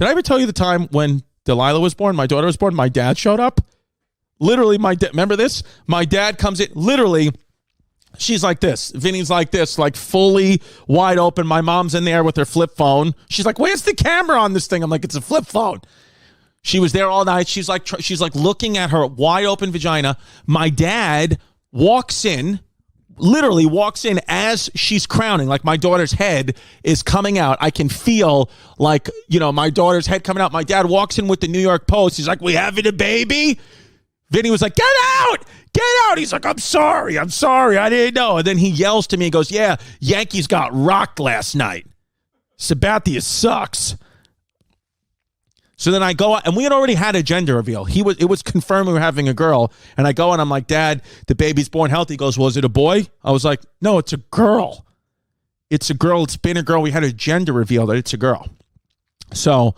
Did I ever tell you the time when Delilah was born, my daughter was born, my dad showed up? Literally, remember this? My dad comes in, literally, she's like this. Vinny's like this, like fully wide open. My mom's in there with her flip phone. She's like, where's the camera on this thing? I'm like, it's a flip phone. She was there all night. She's like looking at her wide open vagina. My dad walks in, literally walks in as she's crowning, like my daughter's head is coming out. I can feel like, my daughter's head coming out. My dad walks in with the New York Post. He's like, we having a baby? Vinny was like, get out. He's like, I'm sorry. I didn't know. And then he yells to me and goes, yeah, Yankees got rocked last night. Sabathia sucks. So then I go out, and we had already had a gender reveal. It was confirmed we were having a girl. And I go and I'm like, Dad, the baby's born healthy. He goes, well, is it a boy? I was like, no, it's a girl. It's a girl. It's been a girl. We had a gender reveal that it's a girl. So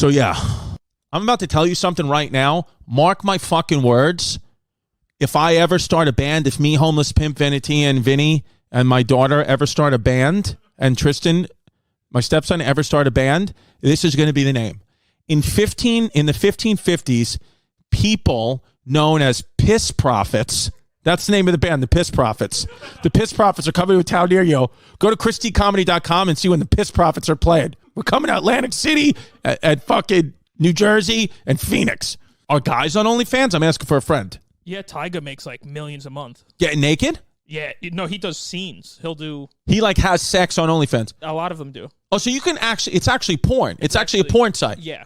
yeah. I'm about to tell you something right now. Mark my fucking words. If I ever start a band, if me, Homeless Pimp, Vanity, and Vinny, and my daughter ever start a band, and Tristan, my stepson, ever start a band, this is going to be the name. In the 1550s, people known as piss prophets, that's the name of the band, the Piss Prophets. The Piss Prophets are coming to a town near you. Go to ChristyComedy.com and see when the Piss Prophets are playing. We're coming to Atlantic City, at fucking New Jersey, and Phoenix. Are guys on OnlyFans? I'm asking for a friend. Yeah, Tyga makes like millions a month. Getting naked? Yeah, no, he does scenes. He like has sex on OnlyFans. A lot of them do. Oh, so you can it's actually porn. It's actually a porn site. Yeah.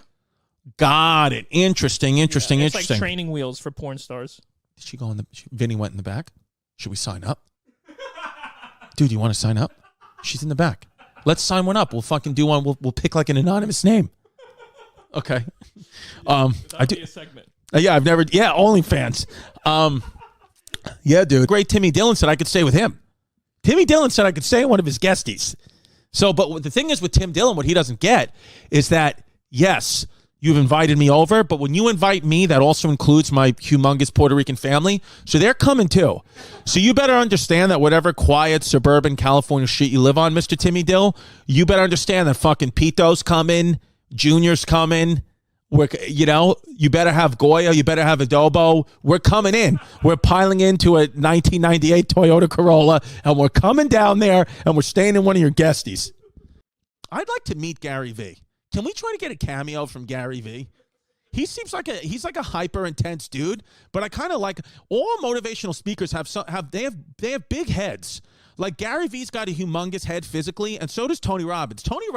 Got it. Interesting. It's like training wheels for porn stars. Did she go Vinny went in the back? Should we sign up? Dude, you want to sign up? She's in the back. Let's sign one up. We'll fucking do one. We'll pick like an anonymous name. Okay. I do a segment. Yeah, OnlyFans. Yeah, dude. Great Timmy Dillon said I could stay with him. Timmy Dillon said I could stay one of his guesties. So, but the thing is with Tim Dillon, what he doesn't get is that, yes, you've invited me over, but when you invite me, that also includes my humongous Puerto Rican family. So they're coming too. So you better understand that whatever quiet suburban California street you live on, Mr. Timmy Dill, you better understand that fucking Pito's coming, Junior's coming. You better have Goya. You better have Adobo. We're coming in. We're piling into a 1998 Toyota Corolla, and we're coming down there, and we're staying in one of your guesties. I'd like to meet Gary V. Can we try to get a cameo from Gary V? He seems like he's like a hyper intense dude, but I kind of like all motivational speakers have big heads. Like Gary V's got a humongous head physically, and so does Tony Robbins. Tony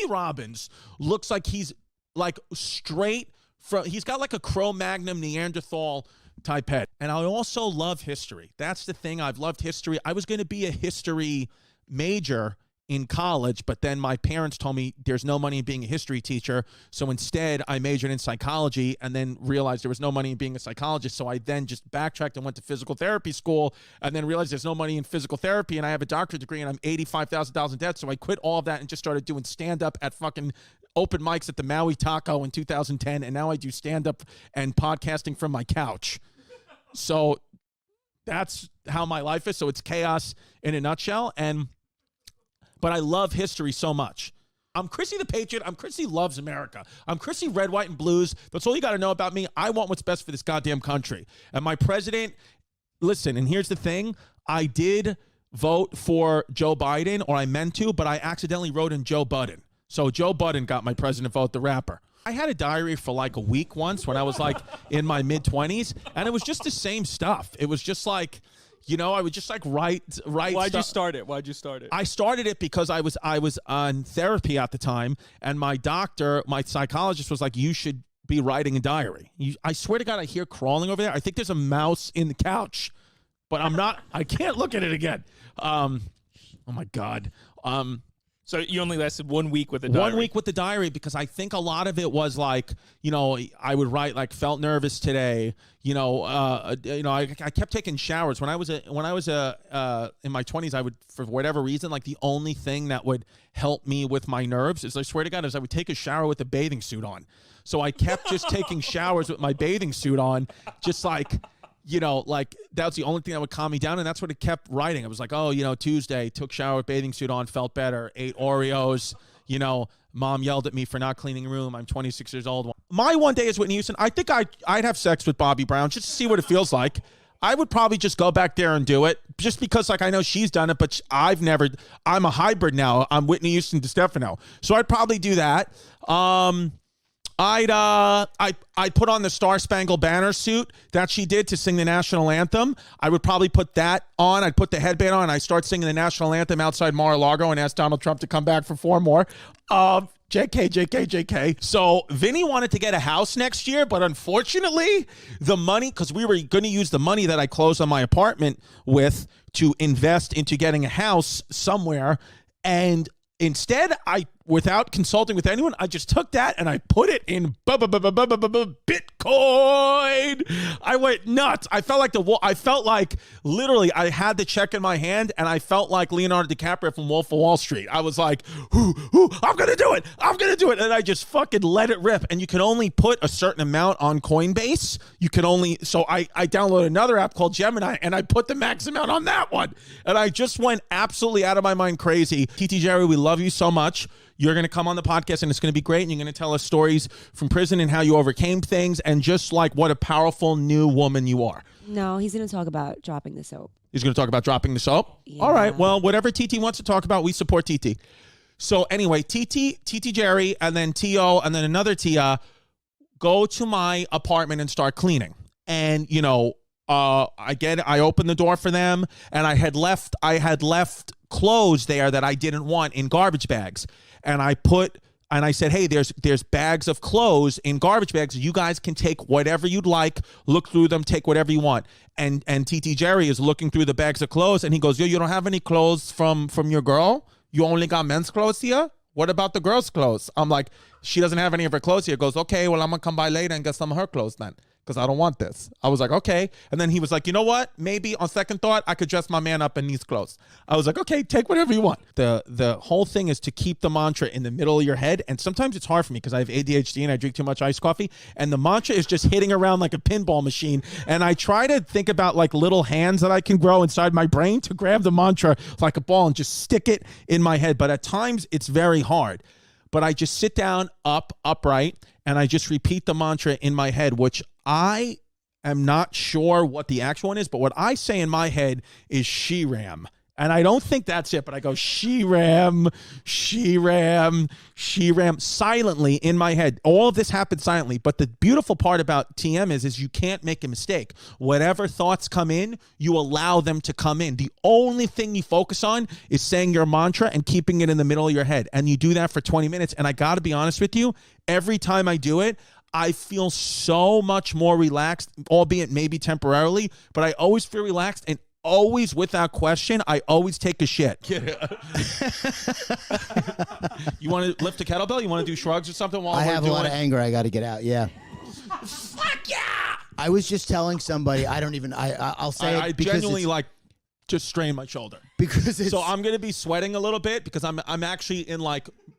Robbins looks like he's like straight from, he's got like a Cro-Magnon Neanderthal type head. And I also love history. That's the thing. I've loved history. I was going to be a history major in college, but then my parents told me there's no money in being a history teacher. So instead I majored in psychology and then realized there was no money in being a psychologist. So I then just backtracked and went to physical therapy school and then realized there's no money in physical therapy. And I have a doctorate degree and I'm $85,000 in debt. So I quit all of that and just started doing stand-up at fucking open mics at the Maui Taco in 2010. And now I do stand-up and podcasting from my couch. So that's how my life is. So it's chaos in a nutshell. But I love history so much. I'm Chrissy the Patriot. I'm Chrissy loves America. I'm Chrissy red, white, and blues. That's all you got to know about me. I want what's best for this goddamn country. And my president, listen, and here's the thing. I did vote for Joe Biden, or I meant to, but I accidentally wrote in Joe Budden. So Joe Budden got my president vote, the rapper. I had a diary for like a week once when I was like in my mid-20s, and it was just the same stuff. It was just like, I would just like write. Why'd you start it? I started it because I was on therapy at the time, and my psychologist was like, you should be writing a diary. I swear to God, I hear crawling over there. I think there's a mouse in the couch, but I can't look at it again. Oh my God. So you only lasted 1 week with the diary? 1 week with the diary because I think a lot of it was like, I would write like felt nervous today. I kept taking showers when I was in my 20s. I would, for whatever reason, like the only thing that would help me with my nerves is, I swear to God, is I would take a shower with a bathing suit on. So I kept just taking showers with my bathing suit on, just like, like that was the only thing that would calm me down. And that's what it kept writing. I was like, Tuesday, took shower with bathing suit on, felt better, ate Oreos, Mom yelled at me for not cleaning the room. I'm 26 years old. My one day is Whitney Houston. I think I'd have sex with Bobby Brown just to see what it feels like. I would probably just go back there and do it just because, like, I know she's done it, but I've never. I'm a hybrid now. I'm Whitney Houston Distefano. So I'd probably do that. I'd put on the Star Spangled Banner suit that she did to sing the national anthem. I would probably put that on. I'd put the headband on and I start singing the national anthem outside Mar-a-Lago and ask Donald Trump to come back for 4 more. JK. So Vinny wanted to get a house next year, but unfortunately the money, because we were going to use the money that I closed on my apartment with to invest into getting a house somewhere. And instead, without consulting with anyone, I just took that and I put it in Bitcoin. I went nuts. I felt like literally I had the check in my hand and I felt like Leonardo DiCaprio from Wolf of Wall Street. I was like, I'm going to do it. And I just fucking let it rip. And you can only put a certain amount on Coinbase. So I downloaded another app called Gemini and I put the max amount on that one. And I just went absolutely out of my mind crazy. TT Jerry, we love you so much. You're going to come on the podcast and it's going to be great. And you're going to tell us stories from prison and how you overcame things and just like what a powerful new woman you are. No, he's going to talk about dropping the soap. He's going to talk about dropping the soap? Yeah. All right. Well, whatever TT wants to talk about, we support TT. So anyway, TT Jerry, and then T.O., and then another Tia go to my apartment and start cleaning. And, I opened the door for them and I had left clothes there that I didn't want in garbage bags. And I said, hey, there's bags of clothes in garbage bags. You guys can take whatever you'd like, look through them, take whatever you want. And TT Jerry is looking through the bags of clothes and he goes, yo, you don't have any clothes from your girl? You only got men's clothes here? What about the girl's clothes? I'm like, she doesn't have any of her clothes here. Goes, okay, well, I'm going to come by later and get some of her clothes then, because I don't want this. I was like, okay. And then he was like, you know what? Maybe on second thought, I could dress my man up in these clothes. I was like, okay, take whatever you want. The whole thing is to keep the mantra in the middle of your head. And sometimes it's hard for me because I have ADHD and I drink too much iced coffee. And the mantra is just hitting around like a pinball machine. And I try to think about like little hands that I can grow inside my brain to grab the mantra like a ball and just stick it in my head. But at times it's very hard. But I just sit down upright and I just repeat the mantra in my head, which I am not sure what the actual one is, but what I say in my head is she-ram. And I don't think that's it, but I go she-ram, silently in my head. All of this happens silently, but the beautiful part about TM is you can't make a mistake. Whatever thoughts come in, you allow them to come in. The only thing you focus on is saying your mantra and keeping it in the middle of your head. And you do that for 20 minutes. And I got to be honest with you, every time I do it, I feel so much more relaxed, albeit maybe temporarily, but I always feel relaxed and always, without question, I always take a shit. You want to lift a kettlebell? You want to do shrugs or something while I we're have doing a lot of anger I got to get out. Yeah. Fuck yeah! I was just telling somebody, I'll say I it because genuinely just strain my shoulder. Because it's, so I'm going to be sweating a little bit because I'm actually in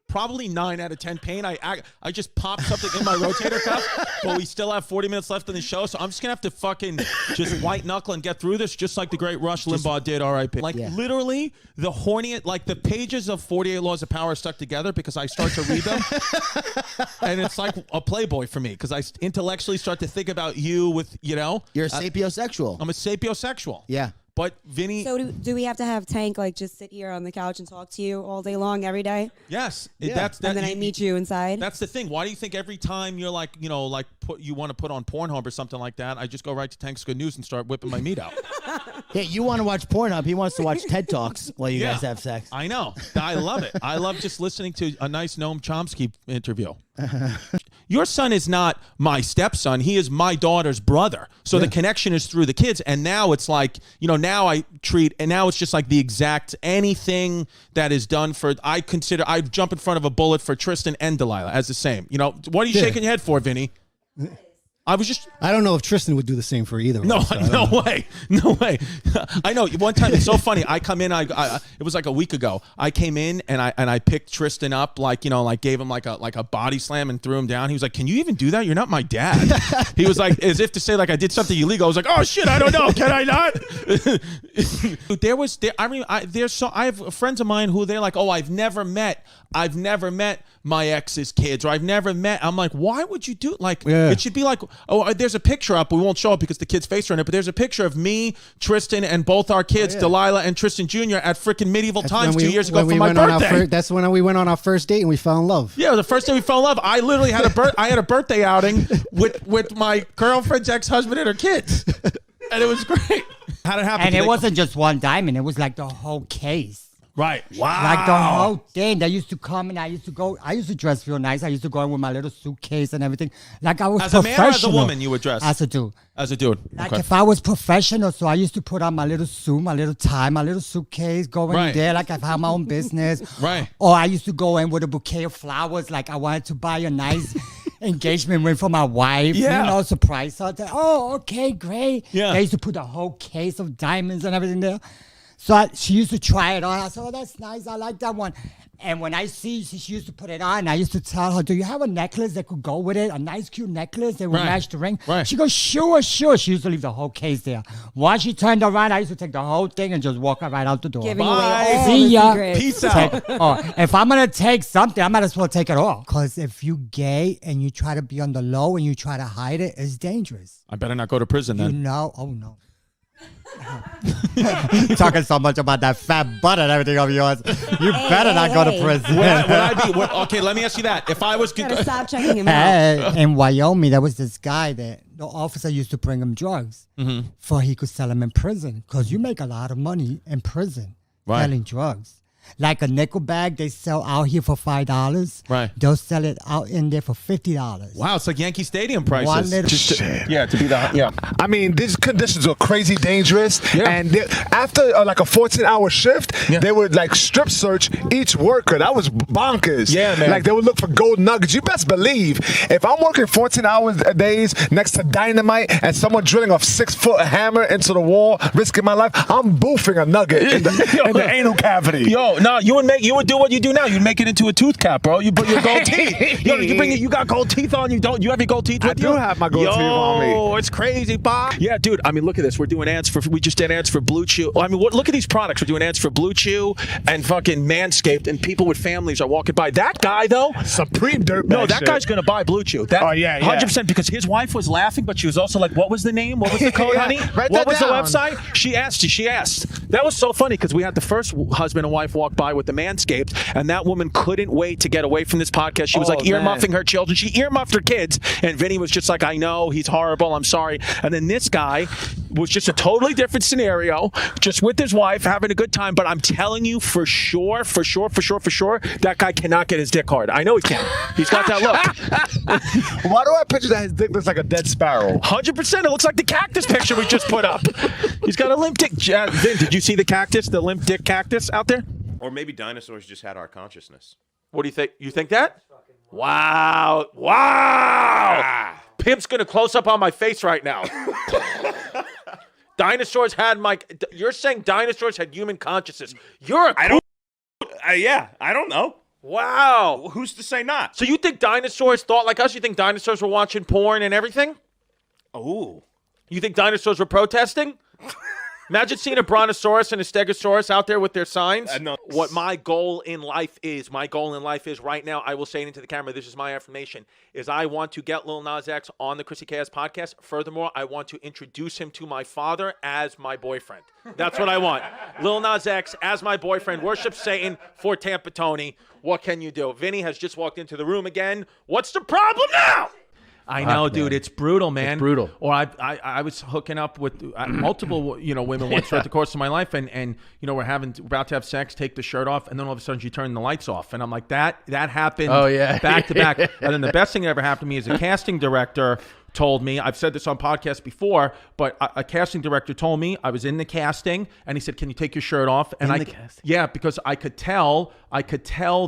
probably 9 out of 10 pain. I just popped something in my rotator cuff, but we still have 40 minutes left in the show, so I'm just gonna have to fucking just white knuckle and get through this, just like the great Rush Limbaugh did. R.I.P. Literally, the horniest, the pages of 48 Laws of Power are stuck together because I start to read them, and it's like a Playboy for me because I intellectually start to think about you with You're a sapiosexual. I'm a sapiosexual. Yeah. But Vinny... So do we have to have Tank just sit here on the couch and talk to you all day long every day? Yes. Yeah. And then I meet you inside? That's the thing. Why do you think every time you're you want to put on Pornhub or something like that, I just go right to Tank's Good News and start whipping my meat out? Yeah, you want to watch Pornhub. He wants to watch TED Talks while you guys have sex. I know. I love it. I love just listening to a nice Noam Chomsky interview. Your son is not my stepson. He is my daughter's brother. So the connection is through the kids. And now it's now it's just like the exact anything that is done for, I'd jump in front of a bullet for Tristan and Delilah as the same. What are you shaking your head for, Vinny? I don't know if Tristan would do the same for either. No way. I know. One time, it's so funny. I come in. It was like a week ago. I came in and I picked Tristan up, gave him like a body slam and threw him down. He was like, "Can you even do that? You're not my dad." He was like, as if to say I did something illegal. I was like, "Oh shit, I don't know. Can I not?" I have friends of mine who they're like, "Oh, I've never met my ex's kids, or I've never met. I'm like, why would you do it? Like, it should be like, oh, there's a picture up. We won't show it because the kid's face are in it, but there's a picture of me, Tristan, and both our kids, Delilah and Tristan Jr. at freaking medieval times 2 years ago for my birthday. That's when we went on our first date and we fell in love. Yeah, the first day we fell in love, I literally had a birthday outing with my girlfriend's ex-husband and her kids, and it was great. How did it happen? And it wasn't just one diamond; it was like the whole case. Right. Wow. Like the whole thing. They used to come and I used to dress real nice. I used to go in with my little suitcase and everything. Like I was as a professional. man or as a woman you would dress? As a dude. As a dude. Like if I was professional, so I used to put on my little suit, my little tie, my little suitcase, go in there like I had my own business. Right. Or I used to go in with a bouquet of flowers, like I wanted to buy a nice engagement ring for my wife. Yeah. You know, surprise her. Oh, okay, great. Yeah. They used to put a whole case of diamonds and everything there. So she used to try it on. I said, oh, that's nice. I like that one. And when I see she used to put it on, I used to tell her, do you have a necklace that could go with it? A nice, cute necklace that would match the ring? Right. She goes, sure. She used to leave the whole case there. Once she turned around, I used to take the whole thing and just walk her right out the door. Giving away all See the ya. secrets. Peace out. If I'm going to take something, I might as well take it all. Because if you gay and you try to be on the low and you try to hide it, it's dangerous. I better not go to prison then. You know? Oh, no. Talking so much about that fat butt and everything of yours. You better not go to prison. Would I be? Okay, let me ask you that. If I was Gotta stop checking him out. In Wyoming, there was this guy that the officer used to bring him drugs for he could sell them in prison. Because you make a lot of money in prison selling drugs. Like a nickel bag, they sell out here for $5. Right. They'll sell it out in there for $50. Wow, it's like Yankee Stadium prices. One little to be the I mean, these conditions are crazy dangerous. Yeah. And after like a 14-hour shift, they would like strip search each worker. That was bonkers. Yeah, man. Like they would look for gold nuggets. You best believe if I'm working 14 hours a days next to dynamite and someone drilling a 6-foot hammer into the wall, risking my life, I'm boofing a nugget in the anal cavity. Yo, no, you would do what you do now. You'd make it into a tooth cap, bro. You put your gold teeth. Yo, you got gold teeth on you. Don't you have your gold teeth with you? I do have my gold teeth on me. Oh, it's crazy, Bob. Yeah, dude. I mean, look at this. We're doing ads we just did ads for Blue Chew. I mean, look at these products. We're doing ads for Blue Chew and fucking Manscaped, and people with families are walking by. That guy though, Supreme dirtbag. no, that guy's gonna buy Blue Chew. That, 100%, because his wife was laughing, but she was also like, "What was the name? What was the code, honey? What was the website?" She asked. That was so funny because we had the first husband and wife walk by with the Manscaped, and that woman couldn't wait to get away from this podcast. She was like earmuffing her children. She earmuffed her kids, and Vinny was just like, "I know, he's horrible. I'm sorry." And then this guy was just a totally different scenario, just with his wife having a good time. But I'm telling you, for sure, that guy cannot get his dick hard. I know he can. He's got that look. Why do I picture that his dick looks like a dead sparrow? 100%. It looks like the cactus picture we just put up. He's got a limp dick. Vin, did you see the cactus, the limp dick cactus out there? Or maybe dinosaurs just had our consciousness. What do you think? You think that? Wow. Pimp's going to close up on my face right now. Dinosaurs had you're saying dinosaurs had human consciousness. You're a I don't know. Wow. Who's to say not? So you think dinosaurs thought like us? You think dinosaurs were watching porn and everything? Oh. You think dinosaurs were protesting? Imagine seeing a brontosaurus and a stegosaurus out there with their signs. No. What my goal in life is right now, I will say it into the camera, this is my affirmation, is I want to get Lil Nas X on the Chrissy CHAOS podcast. Furthermore, I want to introduce him to my father as my boyfriend. That's what I want. Lil Nas X as my boyfriend. Worship Satan for Tampa Tony. What can you do? Vinny has just walked into the room again. What's the problem now? I know, dude. It's brutal, man. It's brutal. Or I was hooking up with multiple women once throughout the course of my life, and we're about to have sex, take the shirt off, and then all of a sudden she turned the lights off, and I'm like, that happened. Oh yeah, back to back. And then the best thing that ever happened to me is a casting director told me, I've said this on podcasts before, but a casting director told me, I was in the casting, and he said, "Can you take your shirt off?" And because I could tell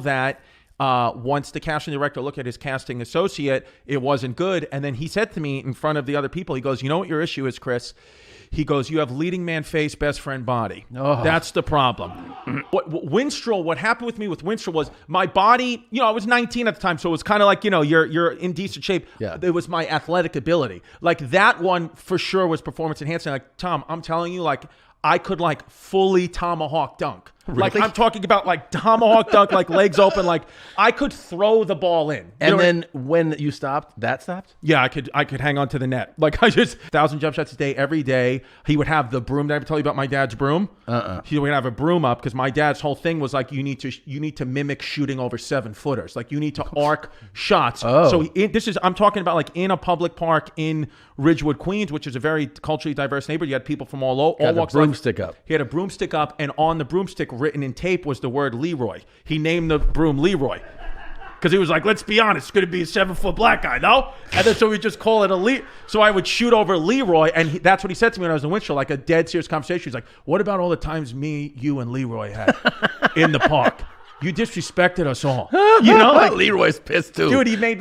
that. Once the casting director looked at his casting associate, it wasn't good. And then he said to me in front of the other people, he goes, "You know what your issue is, Chris?" He goes, "You have leading man face, best friend body." Oh. That's the problem. What happened with me with Winstrol was my body, I was 19 at the time, so it was kind of like, you're in decent shape. Yeah. It was my athletic ability. Like that one for sure was performance enhancing. Like, Tom, I'm telling you, like I could like fully tomahawk dunk. Like I'm talking about like tomahawk dunk, like legs open, like I could throw the ball in. And then when you stopped, that stopped? Yeah, I could hang on to the net. Like I just 1,000 jump shots a day every day. He would have the broom. Did I ever tell you about my dad's broom? He would have a broom up because my dad's whole thing was like you need to mimic shooting over 7-footers. Like you need to arc shots. So I'm talking about like in a public park in Ridgewood, Queens, which is a very culturally diverse neighborhood. You had people from all walks of life. Broomstick up. He had a broomstick up, and on the broomstick written in tape was the word Leroy. He named the broom Leroy. Because he was like, let's be honest, it's going to be a 7-foot black guy, no? And then so we just call it a Lee. So I would shoot over Leroy, and that's what he said to me when I was in Winchell, like a dead serious conversation. He's like, what about all the times me, you, and Leroy had in the park? You disrespected us all. You know? Like Leroy's pissed too. Dude, he made